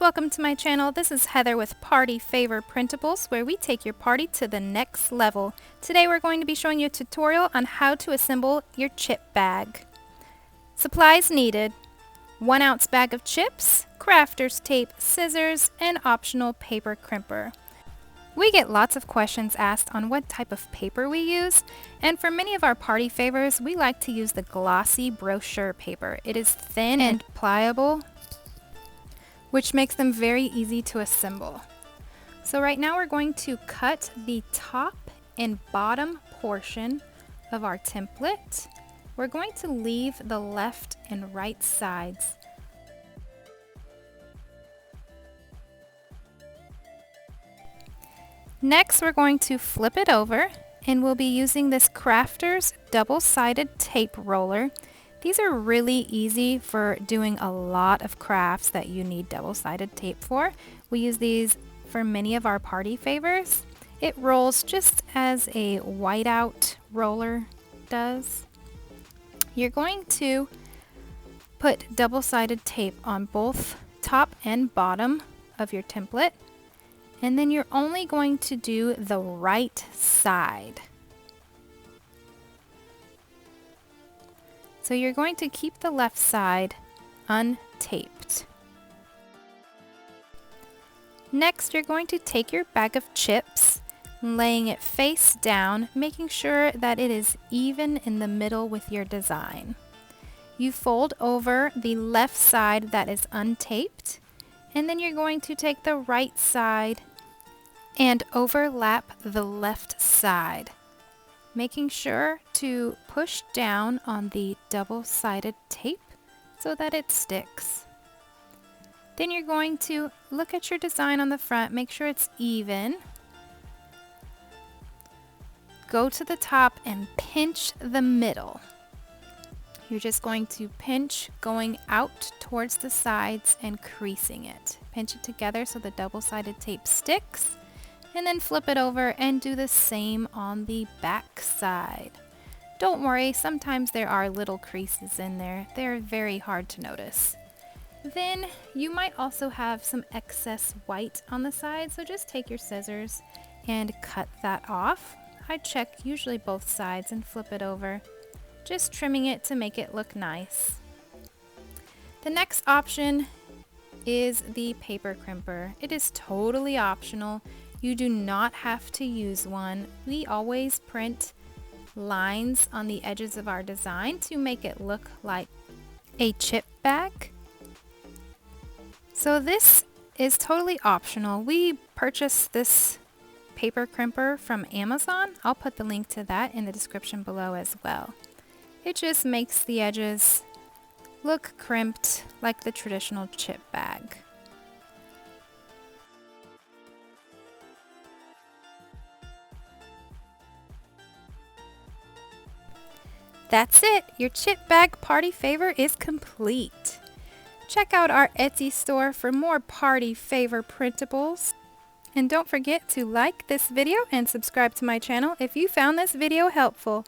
welcome to my channel. This is Heather with Party Favor Printables, where we take your party to the next level. Today we're going to be showing you a tutorial on how to assemble your chip bag. Supplies needed: 1 ounce bag of chips, crafter's tape, scissors, and optional paper crimper. We get lots of questions asked on what type of paper we use, and for many of our party favors, we like to use the glossy brochure paper. It is thin and pliable, which makes them very easy to assemble. So right now we're going to cut the top and bottom portion of our template. We're going to leave the left and right sides. Next, we're going to flip it over, and we'll be using this Crafter's double-sided tape roller. These are really easy for doing a lot of crafts that you need double-sided tape for. We use these for many of our party favors. It rolls just as a whiteout roller does. You're going to put double-sided tape on both top and bottom of your template, and then you're only going to do the right side. So you're going to keep the left side untaped. Next, you're going to take your bag of chips, laying it face down, making sure that it is even in the middle with your design. You fold over the left side that is untaped, and then you're going to take the right side and overlap the left side, making sure to push down on the double-sided tape so that it sticks. Then you're going to look at your design on the front, make sure it's even. Go to the top and pinch the middle. You're just going to pinch going out towards the sides and creasing it. Pinch it together so the double-sided tape sticks, and then flip it over and do the same on the back side. Don't worry, sometimes there are little creases in there. They're very hard to notice. Then you might also have some excess white on the side, so just take your scissors and cut that off. I check usually both sides and flip it over, just trimming it to make it look nice. The next option is the paper crimper. It is totally optional. You do not have to use one. We always print lines on the edges of our design to make it look like a chip bag. So this is totally optional. We purchased this paper crimper from Amazon. I'll put the link to that in the description below as well. It just makes the edges look crimped like the traditional chip bag. That's it! Your chip bag party favor is complete. Check out our Etsy store for more party favor printables. And don't forget to like this video and subscribe to my channel if you found this video helpful.